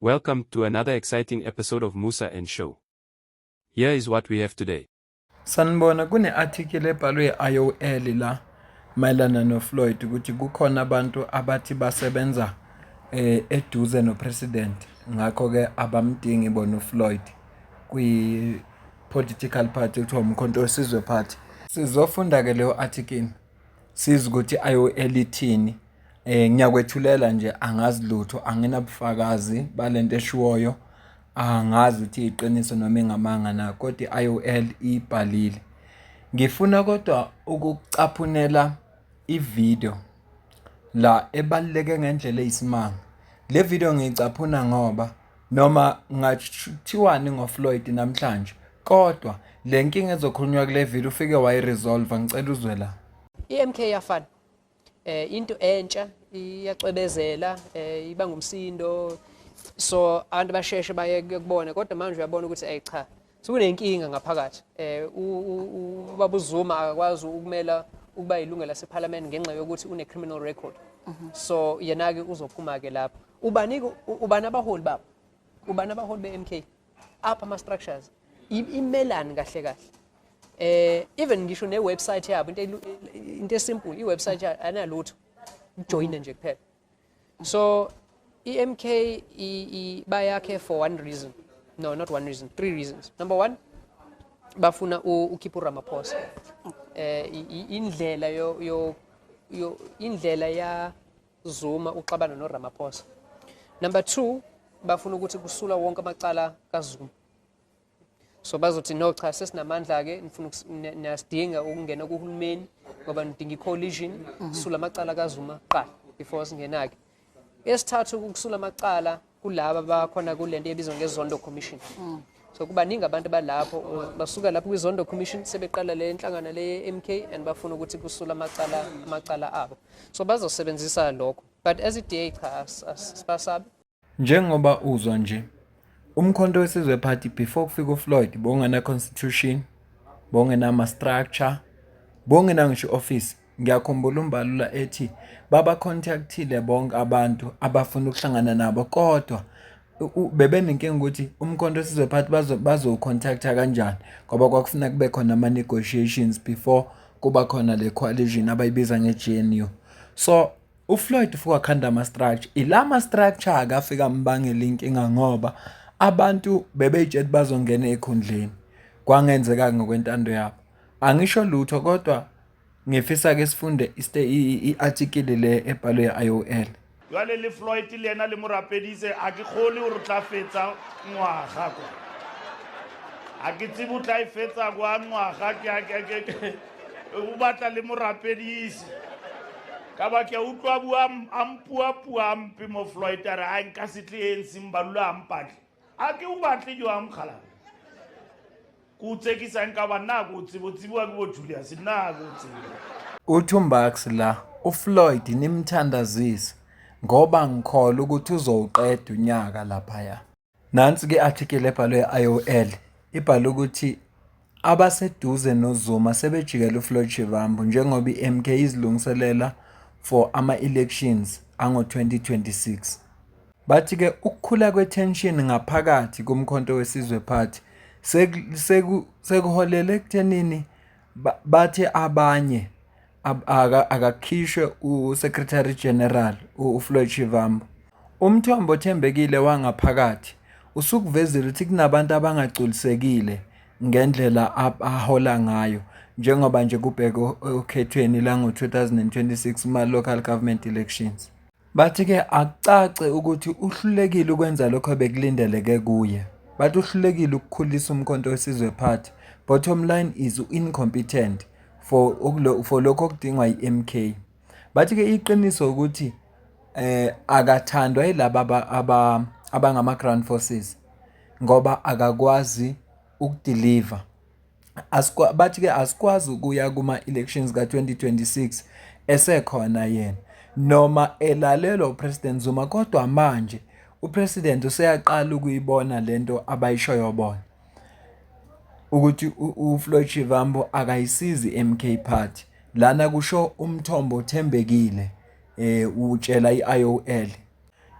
Welcome to another exciting episode of Musa and Show. Here is what we have today. Sanibona kune-article ebhalwe IOL la mayelana noFloyd ukuthi kukhona abantu abathi basebenza eduze nopresident ngakho ke abamdingi bona uFloyd kwi-political party ekuthiwa umkhonto wesizwe party. Sizofunda ke leyo article siza ukuthi IOL ithini. Ngiyakwethulela nje angazi lutho anginabufakazi balento eshiwoyo. Angazi ukuthi iqiniso noma ingamanga na kodwa IOL ibhalile. Ngifuna kodwa ukucaphunela ivideo la ebaluleke ngendlela eyisimanga. Le video ngiyicaphuna ngoba noma ngathiwani ngoFloyd namhlanje kodwa le nkinga ezokhulunywa kule video ufike wayiresolve ngicela uzwe la. iMK yafana into entsha iyacwebezela iba ngumsindo so abantu basheshe baye kubona kodwa manje uyabona ukuthi ayicha sekunenkinga ngaphakathi ubaba uZuma akakwazi ukumela ukuba ilunga laseParliament ngenxa yokuthi une criminal record so yena ke uzophuma ke lapha ubani abaholi babo ubani abaholi beMK apha ama structures imelani kahle kahle even ngisho ne website yabo into simple iwebsite analutho join nje kuphela so EMK bayakhe for one reason. No, not one reason, three reasons. Number one, bafuna uKhiphu Ramaphosa. Indlela ya Zuma uxabana no Ramaphosa. Number two, bafuna ukuthi kusula wonke amacala kaZuma. So bazothi no cha sesinamandla ke nifuna nasidinga ukungena kuhulumeni ngoba nidinga coalition kusula amacala kaZuma qala before singenake. Esithathu ukusula amacala kulabo abakhona kulento ebizwa ngeZondo Commission. So kubaningi abantu balapho basuka lapho kwiZondo Commission sebeqala le inhlangano le MK and bafuna ukuthi kusula amacala abo. So bazosebenzisa lokho. But as it day cha sibasabi. Njengoba uzwa nje umkhonto wesizwe party before kufika uFloyd bongena constitution bongena ama structure bongena ngisho office. Ngiyakhumbula umbalula ethi baba contactile bonke abantu abafuna ukuhlangana nabo kodwa bebenenkinga ukuthi umkhonto wesizwe party bazocontacta kanjani ngoba kwakufuna kube khona ama negotiations before kuba khona le coalition abayibiza ngeGNU. So uFloyd ufuka khanda ama structure ilama structure akafika mbangela inkinga ngoba abantu bebeyitshela bazongena ekhundleni kwangenzeka ngokwentando yabo. Angisho lutho kodwa ngifisa ke sifunde i-article le ebhalwe IOL. Jwale le Floyd le ena le morapedise a ke khole o re tla fetsa ngwaga kwa. A ke tsebe o tla fetsa kwa ngwaga ke o batla le morapedise. Ka ba ke utlwa bua ampua ampe mo Floyd a re a nka setle ensimbalula ampatle. A ke o batle jo amkhala. Kutsekisa nka bana kutsibotsiwa ke bo Julius na kutsibo. Uthumbax la uFloyd nimthandazisa ngoba ngikholwa ukuthi uzowuqeda unyaka lapha. Nansi ke article ebhalwe IOL ibhala ukuthi abaseduze noZuma sebejikela uFloyd Shivambu njengoba iMK izilungiselela for ama elections ango-2026. Bathi ke ukukhula kwetension ngaphakathi kumkhonto wesizwe party sekuholele ekuthenini bathi abanye akakhishwe uSecretary General uFloyd Shivambu. Umthombo othembekile wangaphakathi usukuvezela ukuthi kunabantu abangagculisekile ngendlela ahola ngayo njengoba nje kubheka okhethweni la ngo-2026 ma local government elections. Bathi ke akucace ukuthi uhlulekile ukwenza lokho bekulindeleke kuye. Bathi uhlulekile ukukhulisa umkhonto wesizwe party. Bottom line is incompetent for lokho okudingwa iMK. Bathi ke iqiniso ukuthi akathandwa yilabo abangama ground forces ngoba akakwazi ukudeliver. Bathi ke asikwazi ukuya kuma elections ka2026 esekhona yena noma elalelo uPresident Zuma kodwa manje uPresident useyaqala ukuyibona lento abayishoyo bona ukuthi uFloyd Shivambu akayisizi iMK party lana kusho umthombo othembekile utshela iIOL.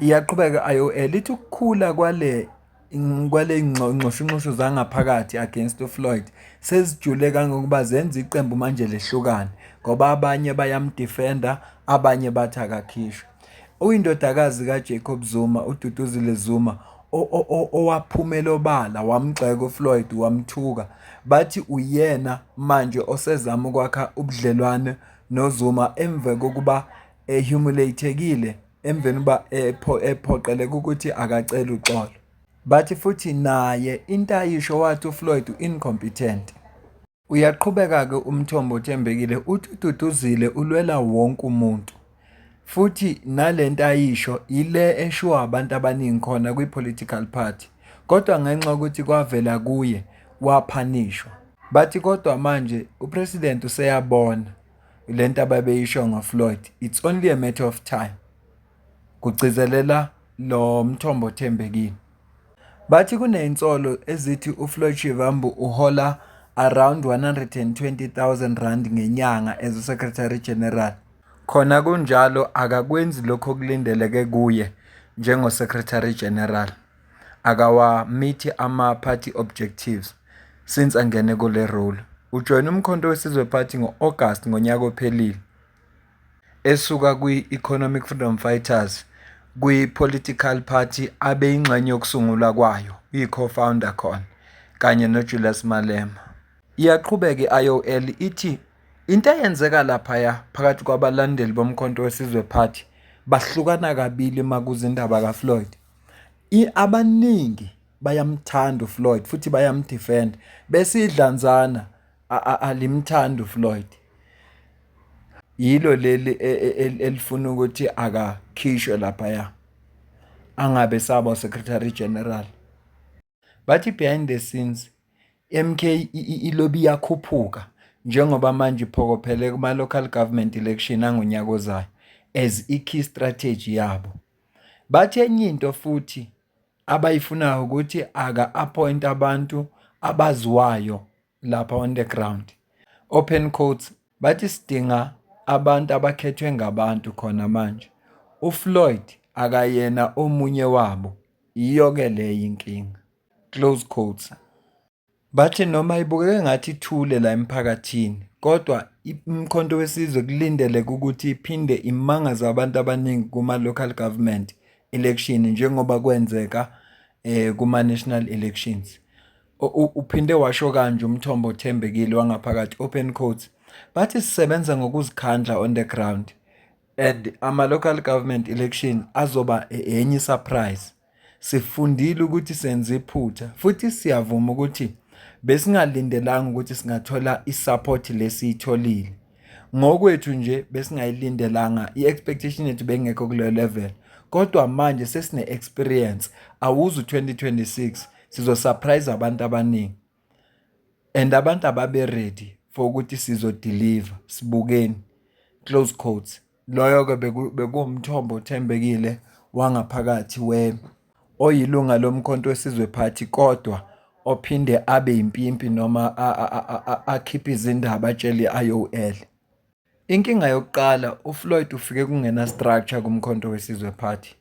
Iyaqhubeka IOL ithi ukukhula kwale ngxoshunqoshu zangaphakathi against uFloyd sezijule kangokuba zenza iqembu manje lehlukane ngoba abanye bayamdefenda abanye bathi akakhishwe. Uyindodakazi kaJacob Zuma, uDuduzile Zuma, owaphumela obala wamgxeka uFloyd wamthuka, bathi uyena manje osezama ukwakha ubudlelwane noZuma emva kokuba ehumiliatekile emveni uba ephoqeleka ukuthi akacela uxolo. Bathi futhi naye intayisho wathi uFloyd incompetent. Uyaqhubeka-ke umthombo othembekile uthi uDuduzile ulwela wonke umuntu. Futhi nale ntayisho ile eshuwa abantu abaningi khona kwi-political party. Kodwa ngenxa yokuthi kwavela kuye waphanishwa. Bathi kodwa manje upresident useyabona lento ababeyisho ngoFloyd. It's only a matter of time. Kugcizelela lo mthombo othembekile. Bathi kuney'nsolo ezithi uFloyd Shivambu uhola around 120,000 rand ngenyanga as uSecretary General. Khona kunjalo akakwenzi lokho okulindeleke kuye njengoSecretary General. Akawamithi ama-party objectives since angene kule role. Ujoyine umkhonto wesizwe party ngo-August ngonyaka ophelile. Esuka kwi-Economic Freedom Fighters kwi-political party abeyingxenye yokusungulwa kwayo, iyi-co-founder khona, kanye noJulius Malema. Iyaqhubeka i-IOL ithi into eyenzeka laphaya phakathi kwabalandeli bomkhonto wesizwe party bahlukana kabili makuza indaba kaFloyd. Abaningi bayamthanda uFloyd futhi bayamdefend bese idlanzana alimthanda uFloyd. Yilo leli elifuna ukuthi akakhishwe laphaya angabe saba Secretary General. Bathi behind the scenes MK ilobi yakhuphuka njengoba manje iphokophele kuma local government election angonyaka ozayo as i-key strategy yabo. Bathi enye into futhi abayifunayo ukuthi aka-appoint abantu abaziwayo lapha on the ground. Open quotes, bathi sidinga abantu abakhethwe ngabantu khona manje. uFloyd akayena omunye wabo, iyo-ke leyo inkinga. Close quotes. Bathi noma ibukeke ngathi ithule la emphakathini, kodwa umkhonto wesizwe kulindeleke ukuthi iphinde imangaze abantu abaningi kuma-local government election njengoba kwenzeka kuma-national elections. Uphinde washo kanje umthombo othembekile wangaphakathi, open quotes, bathi sisebenza ngokuzikhandla on the ground and ama-local government election azoba enye surprise. Sifundile ukuthi senze iphutha futhi siyavuma ukuthi besingalindelanga ukuthi singathola isupport lesiyitholile. Ngokwethu nje besingayilindelanga, i-expectation yethu bengekho kuleyo level. Kodwa manje sesine-experience, awuzu 2026 sizosurprise abantu abaningi. And abantu ababe ready for ukuthi sizodeliver, sibukeni. Close quotes. Loyo-ke bekuwumthombo othembekile wangaphakathi oyilunga lomkhonto wesizwe party kodwa ophinde abe impimpi noma akhiphe izindaba atshele i-IOL. Inkinga yokuqala, uFloyd ufike kungena structure kumkhonto wesizwe party.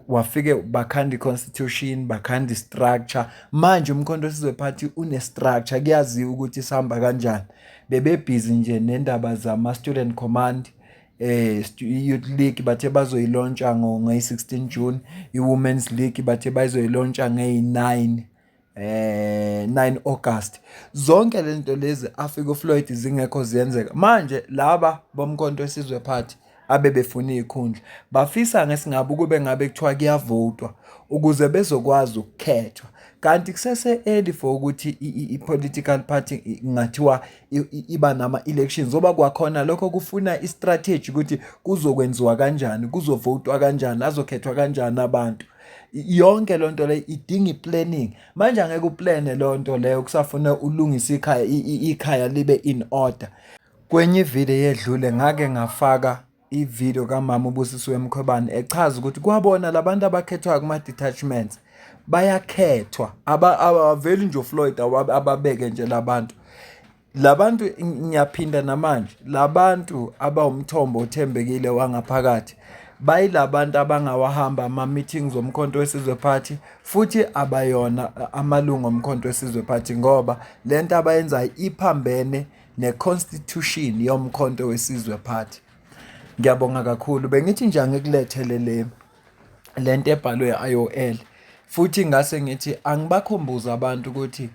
Wafike bakhanda i-constitution, bakhanda i-structure. Manje umkhonto wesizwe party une-structure, kuyaziwa ukuthi sihamba kanjani. Bebebhizi nje nendaba zama-student command, i-youth league bathe bazoyilontsha ngeyi-16 June, i-women's league bathe bazoyilontsha ngeyi-9 August. Zonke lento lezi afike uFloyd zingekho ziyenzeka. Manje laba bomkhonto wesizwe party abebefuna izikhundla bafisa ngesingabe kube ngabe kuthiwa kuyavotwa ukuze bezokwazi ukukhethwa. Kanti kusese early for ukuthi i-political party ngathiwa iba nama-elections zoba kwakhona lokho kufuna i-strategy ukuthi kuzokwenziwa kanjani, kuzovotwa kanjani, azokhethwa kanjani abantu. Yonke loo nto leyo idinga i-planning. Manje angeke uplane loo nto leyo, kusafuna ulungise ikhaya libe in order. Kwenye ivideo yedlule ngake ngafaka ivideo kaMama uBusisiwe Mkhwebane echaza ukuthi kwabona labantu abakhethwayo kuma-detachments bayakhethwa, abaveli nje uFloyd ababeke nje labantu. Labantu ngiyaphinda namanje, labantu abawumthombo othembekile wangaphakathi bayilabantu abangawahamba ama-meetings omkhonto wesizwe party futhi abayona amalungu omkhonto wesizwe party ngoba lento abayenzayo iphambene ne-constitution yomkhonto wesizwe party. Ngiyabonga kakhulu. Bengithi nje angikulethele lento ebhalwe IOL futhi ngase ngithi angibakhumbuza abantu ukuthi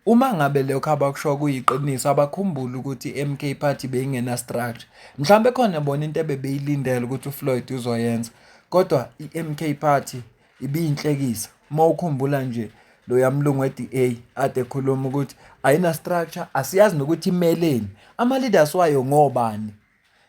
uma ngabe lokho abakusho kuyiqiniso abakhumbule ukuthi i-MK Party beyingena structure. Mhlambe khona bona into ebebeyilindele ukuthi uFloyd uzoyenza. Kodwa i-MK Party ibiyinhlekisa. Uma ukhumbula nje lo yamlungu we-DA ade khuluma ukuthi ayina structure, asiyazi nokuthi imeleni. Ama leaders wayo ngobani.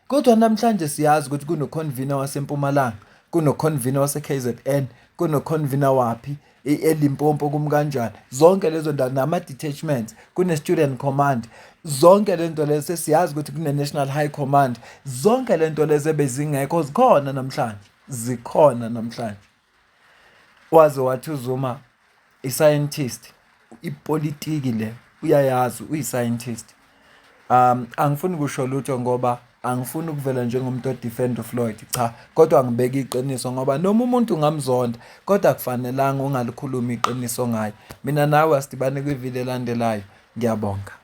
Kodwa namhlanje siyazi ukuthi kuno-convener waseMpumalanga, kuno-convener wase-KZN, kuno-convener waphi eLimpopo kumkanjani. Zonke lezo ndawo nama-detachments, kune-student command. Zonke lento lezo sesiyazi ukuthi kune-national high command. Zonke lento lezo ebezingekho zikhona namhlanje. Zikhona namhlanje. Waze wathi uZuma i-scientist, ipolitiki le uyayazi uyi-scientist. Angifuni kusho lutho ngoba angifuni ukuvela njengomuntu odefend uFloyd, cha, kodwa ngibeka iqiniso ngoba noma umuntu ungamzonda kodwa kufanelanga ungalikhuluma iqiniso ngayo. Mina nawe asidibane kwivideo elandelayo. Ngiyabonga.